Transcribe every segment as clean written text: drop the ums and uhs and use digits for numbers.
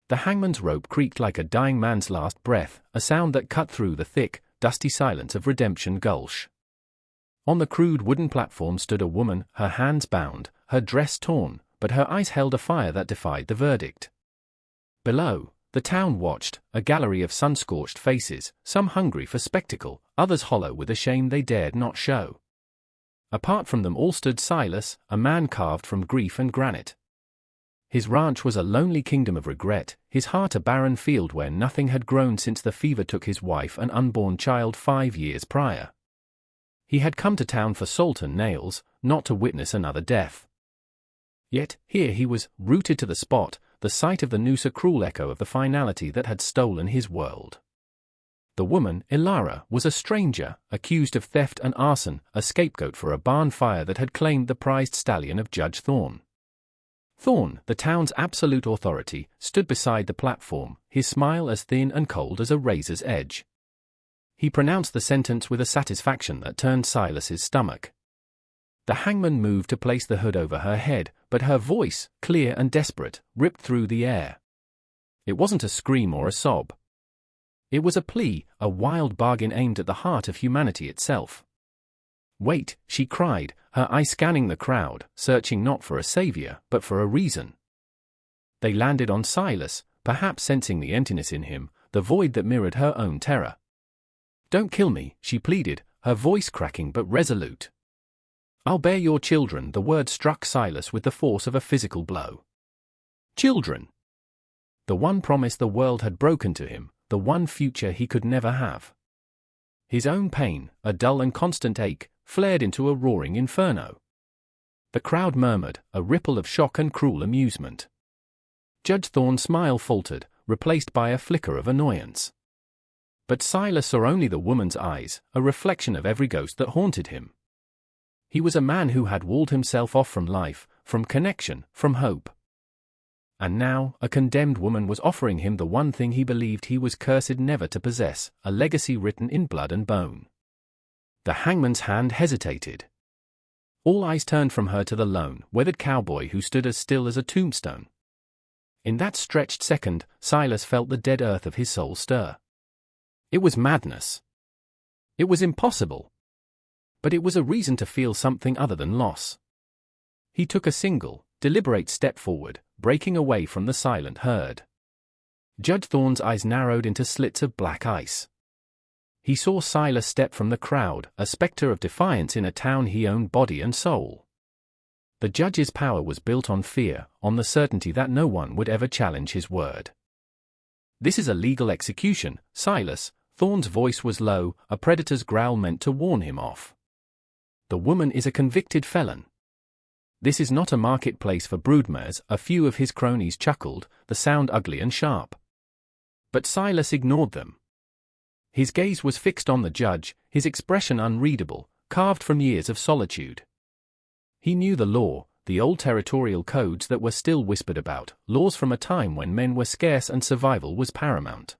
The hangman's rope creaked like a dying man's last breath, a sound that cut through the thick, dusty silence of Redemption Gulch. On the crude wooden platform stood a woman, her hands bound, her dress torn, but her eyes held a fire that defied the verdict. Below, the town watched, a gallery of sun-scorched faces, some hungry for spectacle, others hollow with a shame they dared not show. Apart from them all stood Silas, a man carved from grief and granite. His ranch was a lonely kingdom of regret, his heart a barren field where nothing had grown since the fever took his wife and unborn child 5 years prior. He had come to town for salt and nails, not to witness another death. Yet, here he was, rooted to the spot, the sight of the noose a cruel echo of the finality that had stolen his world. The woman, Ilara, was a stranger, accused of theft and arson, a scapegoat for a barn fire that had claimed the prized stallion of Judge Thorne. Thorne, the town's absolute authority, stood beside the platform, his smile as thin and cold as a razor's edge. He pronounced the sentence with a satisfaction that turned Silas's stomach. The hangman moved to place the hood over her head, but her voice, clear and desperate, ripped through the air. It wasn't a scream or a sob. It was a plea, a wild bargain aimed at the heart of humanity itself. "Wait," she cried, her eyes scanning the crowd, searching not for a savior, but for a reason. They landed on Silas, perhaps sensing the emptiness in him, the void that mirrored her own terror. "Don't kill me," she pleaded, her voice cracking but resolute. "I'll bear your children." The word struck Silas with the force of a physical blow. Children! The one promise the world had broken to him, the one future he could never have. His own pain, a dull and constant ache, flared into a roaring inferno. The crowd murmured, a ripple of shock and cruel amusement. Judge Thorne's smile faltered, replaced by a flicker of annoyance. But Silas saw only the woman's eyes, a reflection of every ghost that haunted him. He was a man who had walled himself off from life, from connection, from hope. And now, a condemned woman was offering him the one thing he believed he was cursed never to possess, a legacy written in blood and bone. The hangman's hand hesitated. All eyes turned from her to the lone, weathered cowboy who stood as still as a tombstone. In that stretched second, Silas felt the dead earth of his soul stir. It was madness. It was impossible. But it was a reason to feel something other than loss. He took a single, deliberate step forward, breaking away from the silent herd. Judge Thorne's eyes narrowed into slits of black ice. He saw Silas step from the crowd, a specter of defiance in a town he owned body and soul. The judge's power was built on fear, on the certainty that no one would ever challenge his word. "This is a legal execution, Silas." Thorne's voice was low, a predator's growl meant to warn him off. "The woman is a convicted felon. This is not a marketplace for broodmares." A few of his cronies chuckled, the sound ugly and sharp. But Silas ignored them. His gaze was fixed on the judge, his expression unreadable, carved from years of solitude. He knew the law, the old territorial codes that were still whispered about, laws from a time when men were scarce and survival was paramount.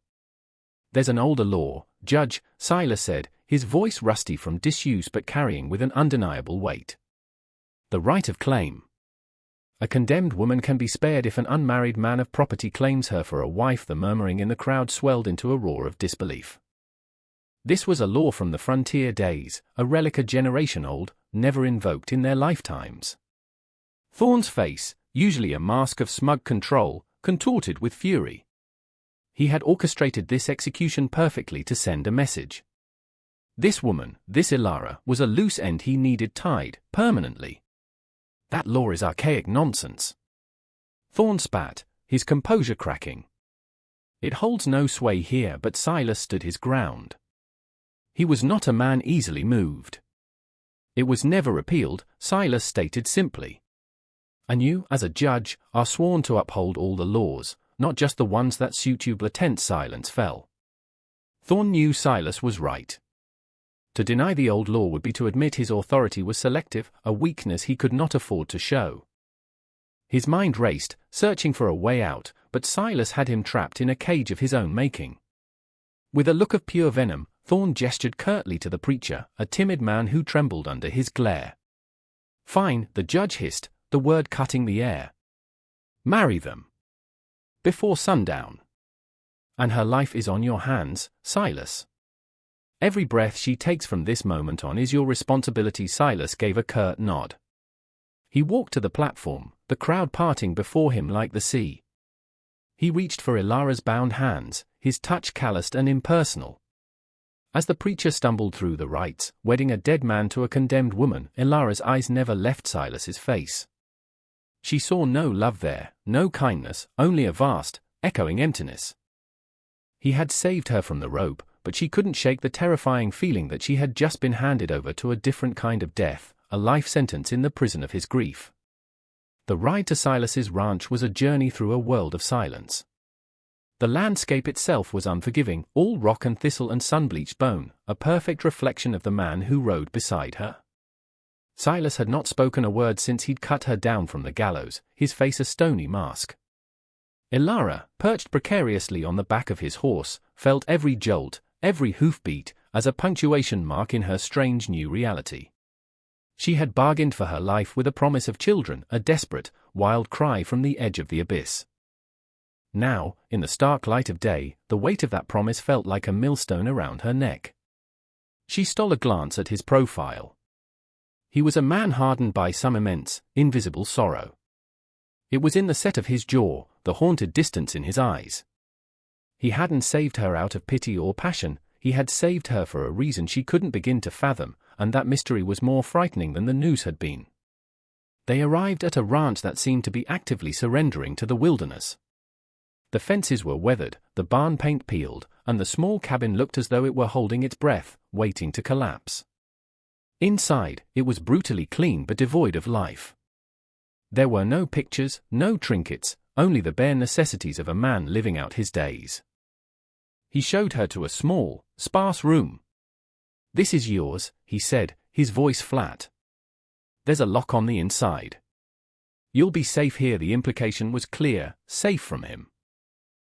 "There's an older law, Judge," Silas said, his voice rusty from disuse but carrying with an undeniable weight. "The right of claim. A condemned woman can be spared if an unmarried man of property claims her for a wife." The murmuring in the crowd swelled into a roar of disbelief. This was a law from the frontier days, a relic a generation old, never invoked in their lifetimes. Thorne's face, usually a mask of smug control, contorted with fury. He had orchestrated this execution perfectly to send a message. This woman, this Ilara, was a loose end he needed tied, permanently. "That law is archaic nonsense." Thorne spat, his composure cracking. "It holds no sway here." But Silas stood his ground. He was not a man easily moved. "It was never repealed," Silas stated simply. "And you, as a judge, are sworn to uphold all the laws, not just the ones that suit you." Blatant silence fell. Thorne knew Silas was right. To deny the old law would be to admit his authority was selective, a weakness he could not afford to show. His mind raced, searching for a way out, but Silas had him trapped in a cage of his own making. With a look of pure venom, Thorne gestured curtly to the preacher, a timid man who trembled under his glare. "Fine," the judge hissed, the word cutting the air. "Marry them." before sundown. And her life is on your hands, Silas. Every breath she takes from this moment on is your responsibility. Silas gave a curt nod. He walked to the platform, the crowd parting before him like the sea. He reached for Ilara's bound hands, his touch calloused and impersonal. As the preacher stumbled through the rites, wedding a dead man to a condemned woman, Ilara's eyes never left Silas's face. She saw no love there, no kindness, only a vast, echoing emptiness. He had saved her from the rope, but she couldn't shake the terrifying feeling that she had just been handed over to a different kind of death, a life sentence in the prison of his grief. The ride to Silas's ranch was a journey through a world of silence. The landscape itself was unforgiving, all rock and thistle and sun-bleached bone, a perfect reflection of the man who rode beside her. Silas had not spoken a word since he'd cut her down from the gallows, his face a stony mask. Ilara, perched precariously on the back of his horse, felt every jolt, every hoofbeat, as a punctuation mark in her strange new reality. She had bargained for her life with a promise of children, a desperate, wild cry from the edge of the abyss. Now, in the stark light of day, the weight of that promise felt like a millstone around her neck. She stole a glance at his profile. He was a man hardened by some immense, invisible sorrow. It was in the set of his jaw, the haunted distance in his eyes. He hadn't saved her out of pity or passion, he had saved her for a reason she couldn't begin to fathom, and that mystery was more frightening than the news had been. They arrived at a ranch that seemed to be actively surrendering to the wilderness. The fences were weathered, the barn paint peeled, and the small cabin looked as though it were holding its breath, waiting to collapse. Inside, it was brutally clean but devoid of life. There were no pictures, no trinkets, only the bare necessities of a man living out his days. He showed her to a small, sparse room. "This is yours," he said, his voice flat. "There's a lock on the inside. You'll be safe here." The implication was clear, safe from him.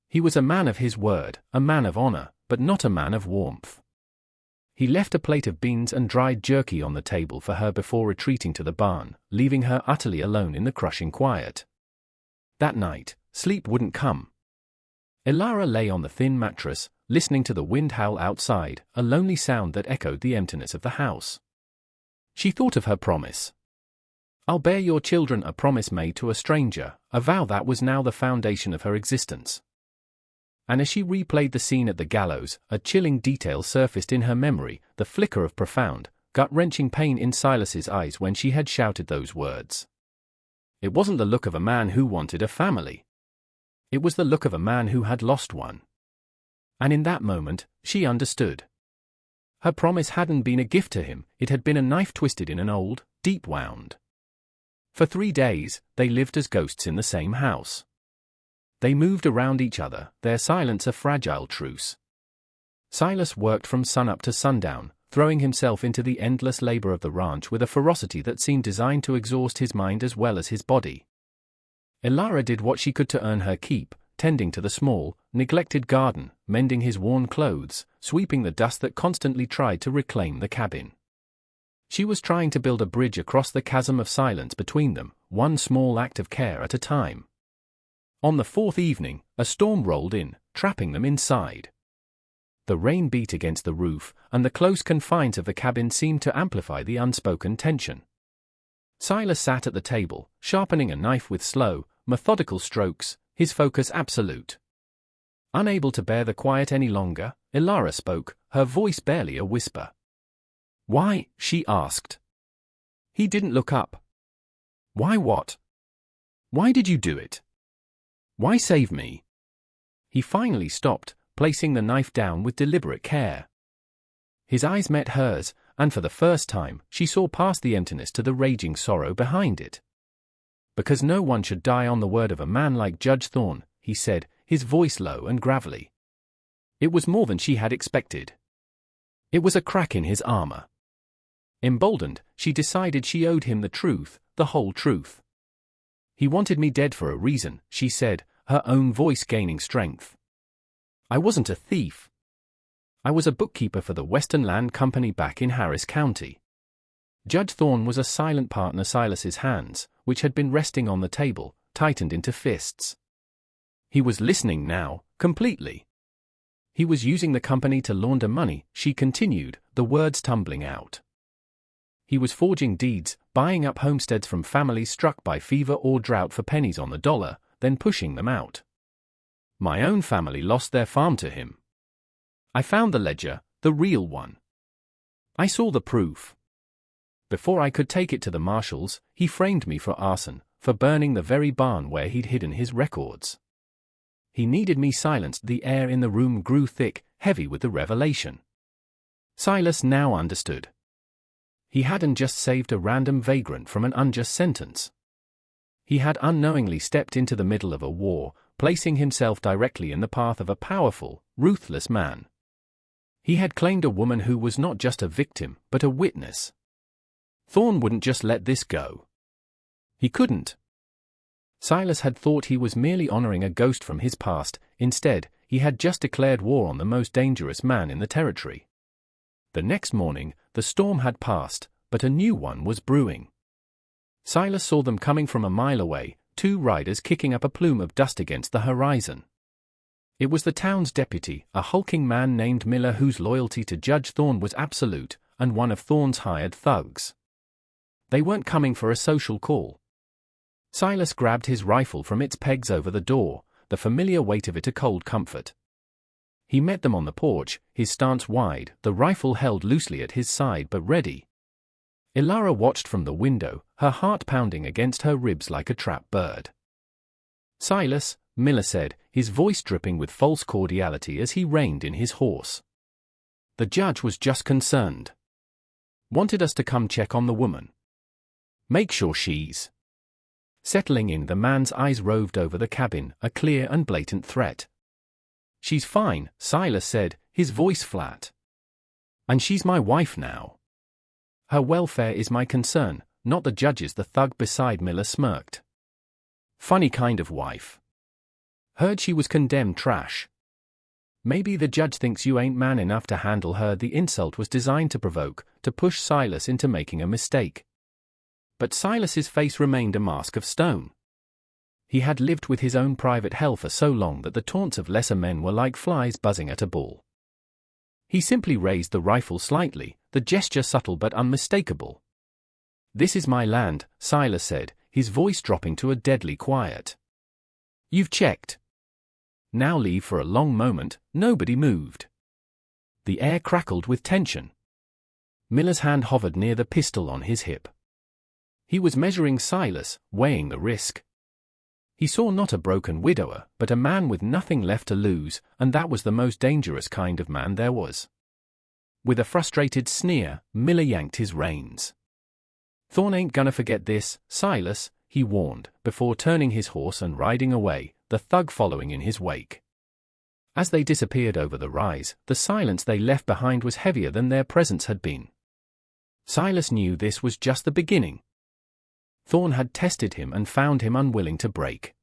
He was a man of his word, a man of honor, but not a man of warmth. He left a plate of beans and dried jerky on the table for her before retreating to the barn, leaving her utterly alone in the crushing quiet. That night, sleep wouldn't come. Ilara lay on the thin mattress, listening to the wind howl outside, a lonely sound that echoed the emptiness of the house. She thought of her promise. "I'll bear your children," a promise made to a stranger, a vow that was now the foundation of her existence. And as she replayed the scene at the gallows, a chilling detail surfaced in her memory, the flicker of profound, gut-wrenching pain in Silas's eyes when she had shouted those words. It wasn't the look of a man who wanted a family. It was the look of a man who had lost one. And in that moment, she understood. Her promise hadn't been a gift to him, it had been a knife twisted in an old, deep wound. For 3 days, they lived as ghosts in the same house. They moved around each other, their silence a fragile truce. Silas worked from sunup to sundown, throwing himself into the endless labor of the ranch with a ferocity that seemed designed to exhaust his mind as well as his body. Ilara did what she could to earn her keep, tending to the small, neglected garden, mending his worn clothes, sweeping the dust that constantly tried to reclaim the cabin. She was trying to build a bridge across the chasm of silence between them, one small act of care at a time. On the 4th evening, a storm rolled in, trapping them inside. The rain beat against the roof, and the close confines of the cabin seemed to amplify the unspoken tension. Silas sat at the table, sharpening a knife with slow, methodical strokes, his focus absolute. Unable to bear the quiet any longer, Ilara spoke, her voice barely a whisper. "Why?" she asked. He didn't look up. "Why what? Why did you do it? Why save me?" He finally stopped, placing the knife down with deliberate care. His eyes met hers, and for the first time, she saw past the emptiness to the raging sorrow behind it. "Because no one should die on the word of a man like Judge Thorne," he said, his voice low and gravelly. It was more than she had expected. It was a crack in his armor. Emboldened, she decided she owed him the truth, the whole truth. "He wanted me dead for a reason," she said, her own voice gaining strength. "I wasn't a thief. I was a bookkeeper for the Western Land Company back in Harris County." Judge Thorne was a silent partner. Silas's hands, which had been resting on the table, tightened into fists. He was listening now, completely. He was using the company to launder money, she continued, the words tumbling out. He was forging deeds, buying up homesteads from families struck by fever or drought for pennies on the dollar, then pushing them out. My own family lost their farm to him. I found the ledger, the real one. I saw the proof. Before I could take it to the marshals, he framed me for arson, for burning the very barn where he'd hidden his records. He needed me silenced. The air in the room grew thick, heavy with the revelation. Silas now understood. He hadn't just saved a random vagrant from an unjust sentence. He had unknowingly stepped into the middle of a war, placing himself directly in the path of a powerful, ruthless man. He had claimed a woman who was not just a victim, but a witness. Thorne wouldn't just let this go. He couldn't. Silas had thought he was merely honoring a ghost from his past. Instead, he had just declared war on the most dangerous man in the territory. The next morning, the storm had passed, but a new one was brewing. Silas saw them coming from a mile away, two riders kicking up a plume of dust against the horizon. It was the town's deputy, a hulking man named Miller whose loyalty to Judge Thorne was absolute, and one of Thorne's hired thugs. They weren't coming for a social call. Silas grabbed his rifle from its pegs over the door, the familiar weight of it a cold comfort. He met them on the porch, his stance wide, the rifle held loosely at his side but ready. Ilara watched from the window, her heart pounding against her ribs like a trapped bird. Silas, Miller said, his voice dripping with false cordiality as he reined in his horse. The judge was just concerned. Wanted us to come check on the woman. Make sure she's... Settling in, the man's eyes roved over the cabin, a clear and blatant threat. She's fine, Silas said, his voice flat. And she's my wife now. Her welfare is my concern, not the judge's. The thug beside Miller smirked. Funny kind of wife. Heard she was condemned trash. Maybe the judge thinks you ain't man enough to handle her. The insult was designed to provoke, to push Silas into making a mistake. But Silas's face remained a mask of stone. He had lived with his own private hell for so long that the taunts of lesser men were like flies buzzing at a bull. He simply raised the rifle slightly, the gesture subtle but unmistakable. This is my land, Silas said, his voice dropping to a deadly quiet. You've checked. Now leave. For a long moment, nobody moved. The air crackled with tension. Miller's hand hovered near the pistol on his hip. He was measuring Silas, weighing the risk. He saw not a broken widower, but a man with nothing left to lose, and that was the most dangerous kind of man there was. With a frustrated sneer, Miller yanked his reins. Thorne ain't gonna forget this, Silas, he warned, before turning his horse and riding away, the thug following in his wake. As they disappeared over the rise, the silence they left behind was heavier than their presence had been. Silas knew this was just the beginning. Thorne had tested him and found him unwilling to break.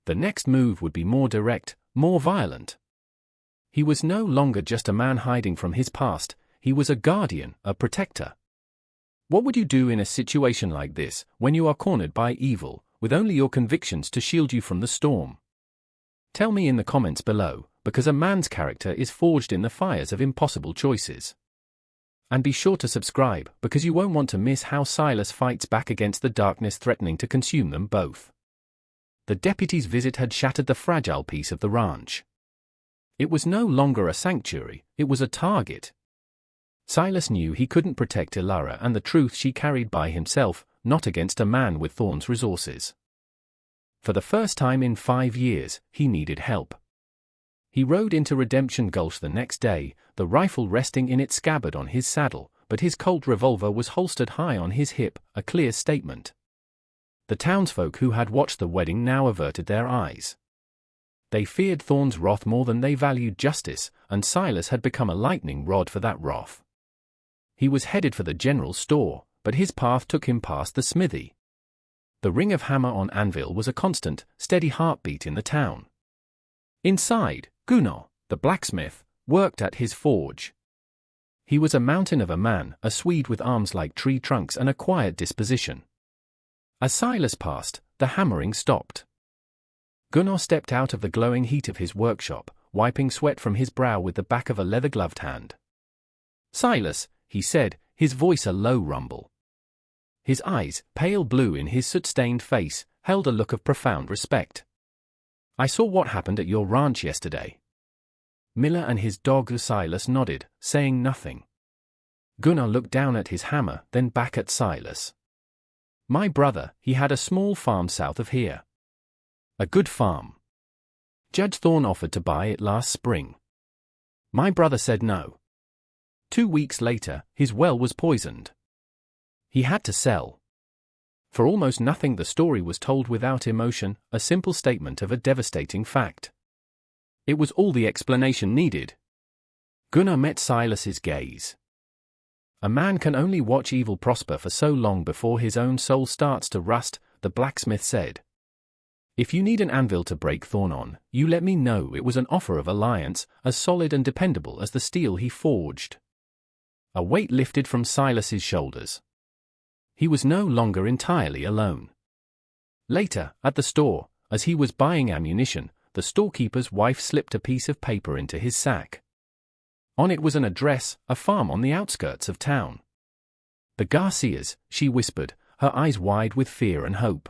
The next move would be more direct, more violent. He was no longer just a man hiding from his past, he was a guardian, a protector. What would you do in a situation like this, when you are cornered by evil, with only your convictions to shield you from the storm? Tell me in the comments below, because a man's character is forged in the fires of impossible choices. And be sure to subscribe, because you won't want to miss how Silas fights back against the darkness threatening to consume them both. The deputy's visit had shattered the fragile peace of the ranch. It was no longer a sanctuary, it was a target. Silas knew he couldn't protect Ilara and the truth she carried by himself, not against a man with Thorne's resources. For the first time in 5 years, he needed help. He rode into Redemption Gulch the next day, the rifle resting in its scabbard on his saddle, but his Colt revolver was holstered high on his hip, a clear statement. The townsfolk who had watched the wedding now averted their eyes. They feared Thorne's wrath more than they valued justice, and Silas had become a lightning rod for that wrath. He was headed for the general store, but his path took him past the smithy. The ring of hammer on anvil was a constant, steady heartbeat in the town. Inside, Gunnar, the blacksmith, worked at his forge. He was a mountain of a man, a Swede with arms like tree trunks and a quiet disposition. As Silas passed, the hammering stopped. Gunnar stepped out of the glowing heat of his workshop, wiping sweat from his brow with the back of a leather-gloved hand. "Silas," he said, his voice a low rumble. His eyes, pale blue in his soot-stained face, held a look of profound respect. "I saw what happened at your ranch yesterday." Miller and his dog Silas nodded, saying nothing. Gunnar looked down at his hammer, then back at Silas. "My brother, he had a small farm south of here. A good farm. Judge Thorne offered to buy it last spring. My brother said no. 2 weeks later, his well was poisoned. He had to sell. For almost nothing the story was told without emotion, a simple statement of a devastating fact. It was all the explanation needed." Gunnar met Silas's gaze. "A man can only watch evil prosper for so long before his own soul starts to rust," the blacksmith said. "If you need an anvil to break Thorne on, you let me know." It was an offer of alliance, as solid and dependable as the steel he forged. A weight lifted from Silas's shoulders. He was no longer entirely alone. Later, at the store, as he was buying ammunition, the storekeeper's wife slipped a piece of paper into his sack. On it was an address, a farm on the outskirts of town. "The Garcias," she whispered, her eyes wide with fear and hope.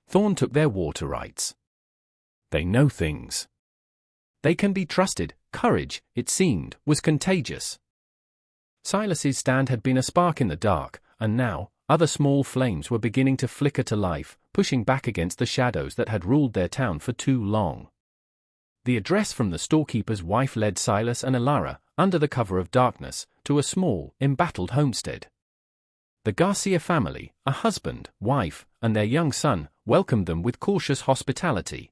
"Thorne took their water rights. They know things. They can be trusted." Courage, it seemed, was contagious. Silas's stand had been a spark in the dark, and now, other small flames were beginning to flicker to life, pushing back against the shadows that had ruled their town for too long. The address from the storekeeper's wife led Silas and Elara, under the cover of darkness, to a small, embattled homestead. The Garcia family, a husband, wife, and their young son, welcomed them with cautious hospitality.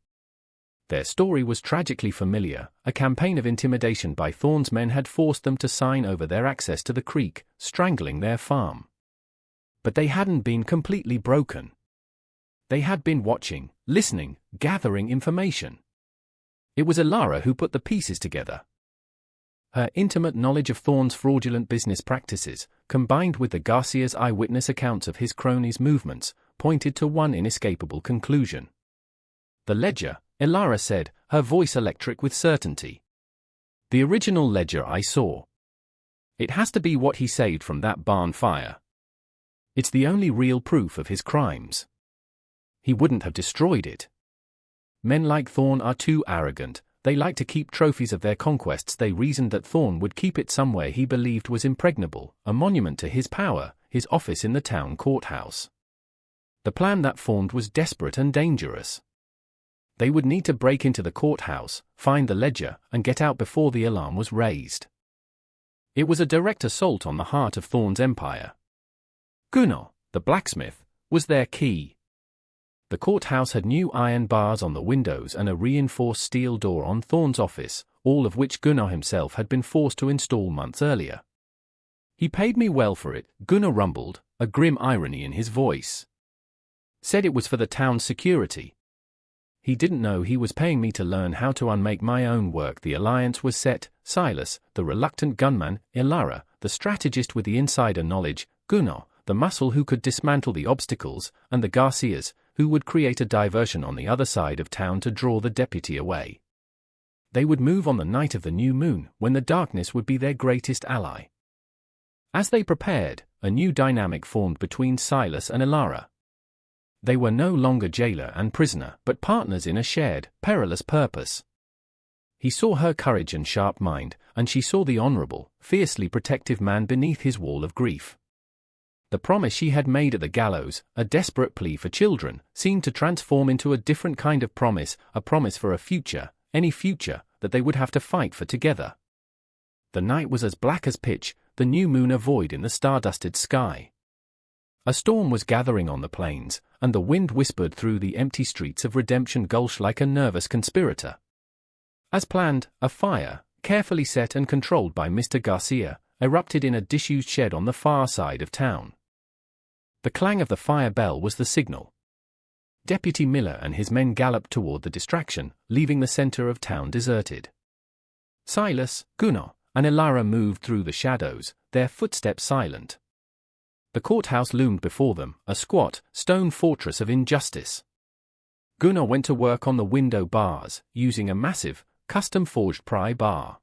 Their story was tragically familiar. A campaign of intimidation by Thorne's men had forced them to sign over their access to the creek, strangling their farm. But they hadn't been completely broken. They had been watching, listening, gathering information. It was Elara who put the pieces together. Her intimate knowledge of Thorne's fraudulent business practices, combined with the Garcia's eyewitness accounts of his cronies' movements, pointed to one inescapable conclusion. "The ledger," Elara said, her voice electric with certainty. "The original ledger I saw. It has to be what he saved from that barn fire. It's the only real proof of his crimes. He wouldn't have destroyed it. Men like Thorne are too arrogant. They like to keep trophies of their conquests." They reasoned that Thorne would keep it somewhere he believed was impregnable, a monument to his power, his office in the town courthouse. The plan that formed was desperate and dangerous. They would need to break into the courthouse, find the ledger, and get out before the alarm was raised. It was a direct assault on the heart of Thorne's empire. Gunnar, the blacksmith, was their key. The courthouse had new iron bars on the windows and a reinforced steel door on Thorne's office, all of which Gunnar himself had been forced to install months earlier. "He paid me well for it," Gunnar rumbled, a grim irony in his voice. "Said it was for the town's security. He didn't know he was paying me to learn how to unmake my own work." The alliance was set: Silas, the reluctant gunman; Elara, the strategist with the insider knowledge; Gunnar, the muscle who could dismantle the obstacles; and the Garcias, who would create a diversion on the other side of town to draw the deputy away. They would move on the night of the new moon, when the darkness would be their greatest ally. As they prepared, a new dynamic formed between Silas and Elara. They were no longer jailer and prisoner, but partners in a shared, perilous purpose. He saw her courage and sharp mind, and she saw the honorable, fiercely protective man beneath his wall of grief. The promise she had made at the gallows, a desperate plea for children, seemed to transform into a different kind of promise, a promise for a future, any future, that they would have to fight for together. The night was as black as pitch, the new moon a void in the star-dusted sky. A storm was gathering on the plains, and the wind whispered through the empty streets of Redemption Gulch like a nervous conspirator. As planned, a fire, carefully set and controlled by Mr. Garcia, erupted in a disused shed on the far side of town. The clang of the fire bell was the signal. Deputy Miller and his men galloped toward the distraction, leaving the center of town deserted. Silas, Gunnar, and Elara moved through the shadows, their footsteps silent. The courthouse loomed before them, a squat, stone fortress of injustice. Gunnar went to work on the window bars, using a massive, custom-forged pry bar.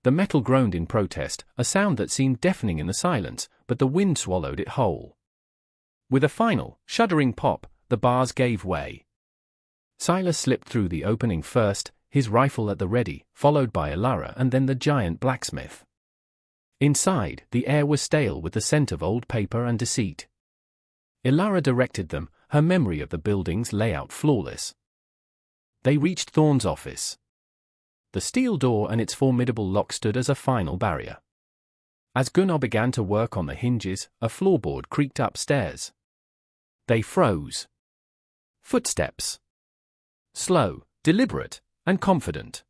The metal groaned in protest, a sound that seemed deafening in the silence, but the wind swallowed it whole. With a final, shuddering pop, the bars gave way. Silas slipped through the opening first, his rifle at the ready, followed by Ilara and then the giant blacksmith. Inside, the air was stale with the scent of old paper and deceit. Ilara directed them, her memory of the building's layout flawless. They reached Thorne's office. The steel door and its formidable lock stood as a final barrier. As Gunnar began to work on the hinges, a floorboard creaked upstairs. They froze. Footsteps. Slow, deliberate, and confident.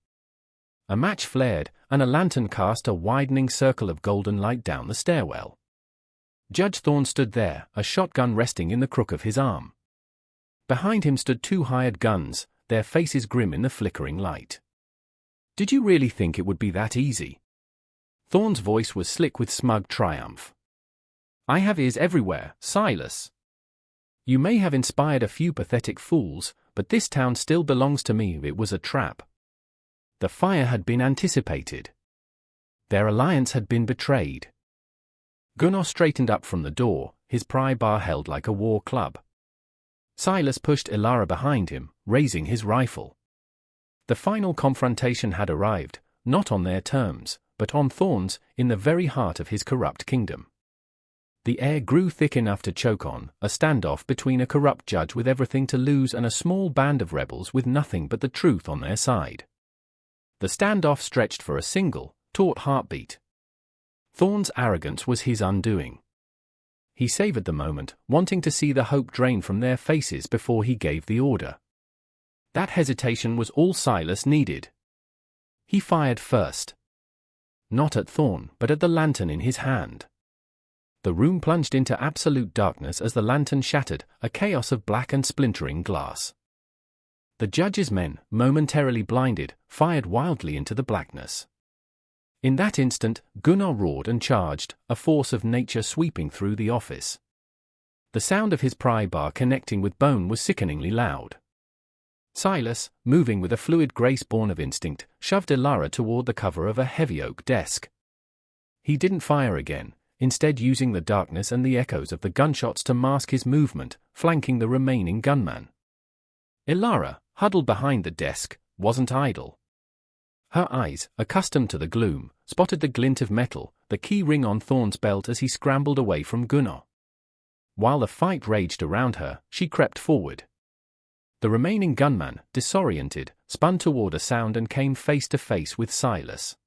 A match flared, and a lantern cast a widening circle of golden light down the stairwell. Judge Thorne stood there, a shotgun resting in the crook of his arm. Behind him stood two hired guns, their faces grim in the flickering light. "Did you really think it would be that easy?" Thorne's voice was slick with smug triumph. "I have ears everywhere, Silas. You may have inspired a few pathetic fools, but this town still belongs to me. It was a trap. The fire had been anticipated. Their alliance had been betrayed." Gunnar straightened up from the door, his pry bar held like a war club. Silas pushed Ilara behind him, raising his rifle. The final confrontation had arrived, not on their terms, but on Thorne's, in the very heart of his corrupt kingdom. The air grew thick enough to choke on, a standoff between a corrupt judge with everything to lose and a small band of rebels with nothing but the truth on their side. The standoff stretched for a single, taut heartbeat. Thorne's arrogance was his undoing. He savored the moment, wanting to see the hope drain from their faces before he gave the order. That hesitation was all Silas needed. He fired first. Not at Thorne, but at the lantern in his hand. The room plunged into absolute darkness as the lantern shattered, a chaos of black and splintering glass. The judge's men, momentarily blinded, fired wildly into the blackness. In that instant, Gunnar roared and charged, a force of nature sweeping through the office. The sound of his pry bar connecting with bone was sickeningly loud. Silas, moving with a fluid grace born of instinct, shoved Ilara toward the cover of a heavy oak desk. He didn't fire again, instead using the darkness and the echoes of the gunshots to mask his movement, flanking the remaining gunman. Ilara, huddled behind the desk, wasn't idle. Her eyes, accustomed to the gloom, spotted the glint of metal, the key ring on Thorne's belt as he scrambled away from Gunnar. While the fight raged around her, she crept forward. The remaining gunman, disoriented, spun toward a sound and came face to face with Silas.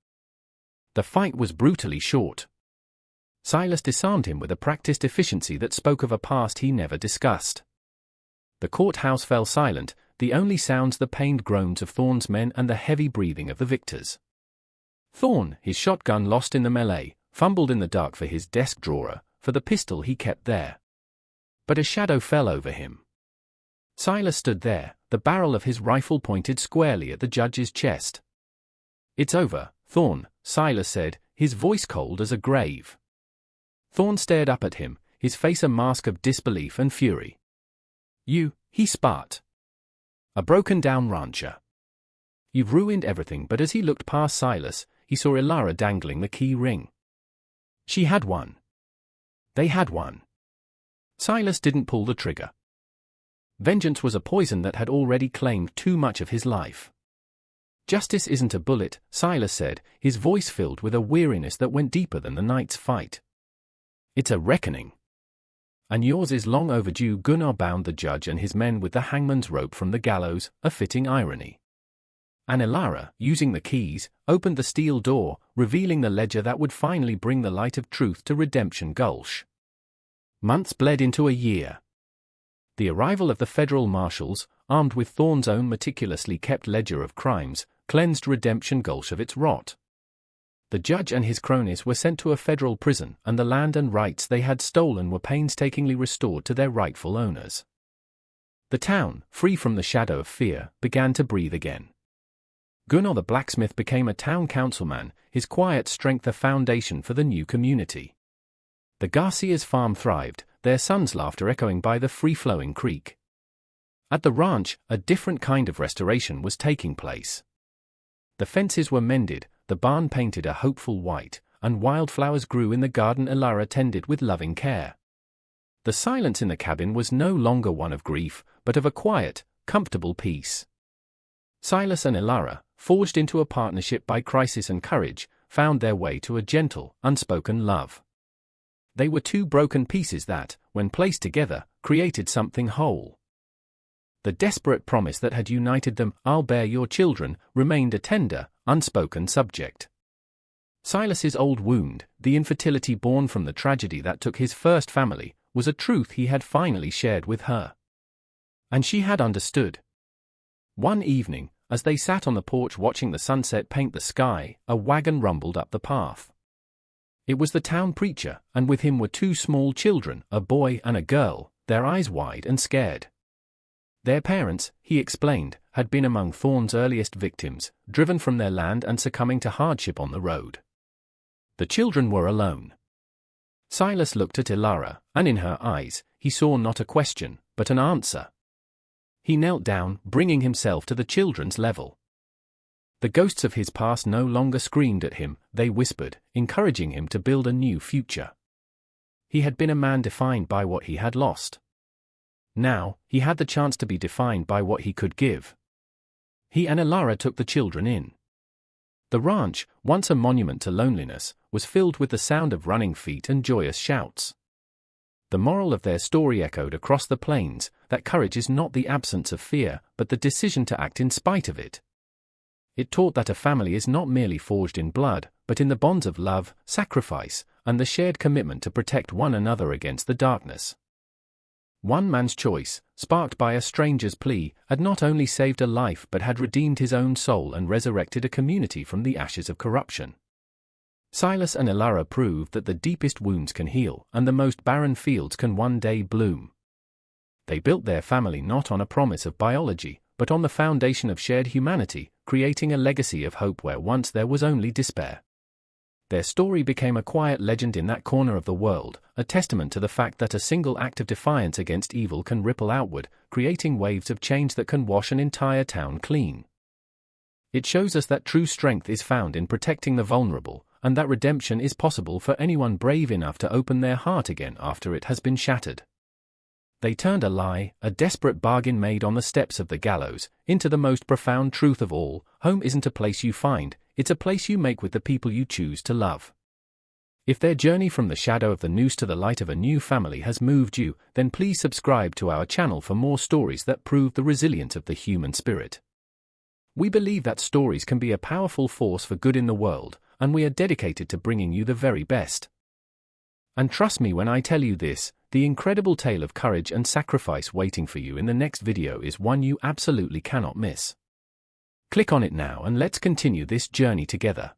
The fight was brutally short. Silas disarmed him with a practiced efficiency that spoke of a past he never discussed. The courthouse fell silent, the only sounds the pained groans of Thorne's men and the heavy breathing of the victors. Thorne, his shotgun lost in the melee, fumbled in the dark for his desk drawer, for the pistol he kept there. But a shadow fell over him. Silas stood there, the barrel of his rifle pointed squarely at the judge's chest. "It's over, Thorne," Silas said, his voice cold as a grave. Thorne stared up at him, his face a mask of disbelief and fury. "You," he spat. "A broken-down rancher. You've ruined everything." But as he looked past Silas, he saw Ilara dangling the key ring. She had won. They had won. Silas didn't pull the trigger. Vengeance was a poison that had already claimed too much of his life. "Justice isn't a bullet," Silas said, his voice filled with a weariness that went deeper than the night's fight. "It's a reckoning. And yours is long overdue." Gunnar bound the judge and his men with the hangman's rope from the gallows, a fitting irony. And Ilara, using the keys, opened the steel door, revealing the ledger that would finally bring the light of truth to Redemption Gulch. Months bled into a year. The arrival of the federal marshals, armed with Thorne's own meticulously kept ledger of crimes, cleansed Redemption Gulch of its rot. The judge and his cronies were sent to a federal prison, and the land and rights they had stolen were painstakingly restored to their rightful owners. The town, free from the shadow of fear, began to breathe again. Gunnar the blacksmith became a town councilman, his quiet strength a foundation for the new community. The Garcia's farm thrived, their sons' laughter echoing by the free-flowing creek. At the ranch, a different kind of restoration was taking place. The fences were mended, the barn painted a hopeful white, and wildflowers grew in the garden Elara tended with loving care. The silence in the cabin was no longer one of grief, but of a quiet, comfortable peace. Silas and Elara, forged into a partnership by crisis and courage, found their way to a gentle, unspoken love. They were two broken pieces that, when placed together, created something whole. The desperate promise that had united them, "I'll bear your children," remained a tender, unspoken subject. Silas's old wound, the infertility born from the tragedy that took his first family, was a truth he had finally shared with her. And she had understood. One evening, as they sat on the porch watching the sunset paint the sky, a wagon rumbled up the path. It was the town preacher, and with him were two small children, a boy and a girl, their eyes wide and scared. Their parents, he explained, had been among Thorne's earliest victims, driven from their land and succumbing to hardship on the road. The children were alone. Silas looked at Elara, and in her eyes, he saw not a question, but an answer. He knelt down, bringing himself to the children's level. The ghosts of his past no longer screamed at him, they whispered, encouraging him to build a new future. He had been a man defined by what he had lost. Now, he had the chance to be defined by what he could give. He and Elara took the children in. The ranch, once a monument to loneliness, was filled with the sound of running feet and joyous shouts. The moral of their story echoed across the plains, that courage is not the absence of fear, but the decision to act in spite of it. It taught that a family is not merely forged in blood, but in the bonds of love, sacrifice, and the shared commitment to protect one another against the darkness. One man's choice, sparked by a stranger's plea, had not only saved a life but had redeemed his own soul and resurrected a community from the ashes of corruption. Silas and Elara proved that the deepest wounds can heal, and the most barren fields can one day bloom. They built their family not on a promise of biology, but on the foundation of shared humanity, creating a legacy of hope where once there was only despair. Their story became a quiet legend in that corner of the world, a testament to the fact that a single act of defiance against evil can ripple outward, creating waves of change that can wash an entire town clean. It shows us that true strength is found in protecting the vulnerable, and that redemption is possible for anyone brave enough to open their heart again after it has been shattered. They turned a lie, a desperate bargain made on the steps of the gallows, into the most profound truth of all: home isn't a place you find, it's a place you make with the people you choose to love. If their journey from the shadow of the noose to the light of a new family has moved you, then please subscribe to our channel for more stories that prove the resilience of the human spirit. We believe that stories can be a powerful force for good in the world, and we are dedicated to bringing you the very best. And trust me when I tell you this, the incredible tale of courage and sacrifice waiting for you in the next video is one you absolutely cannot miss. Click on it now and let's continue this journey together.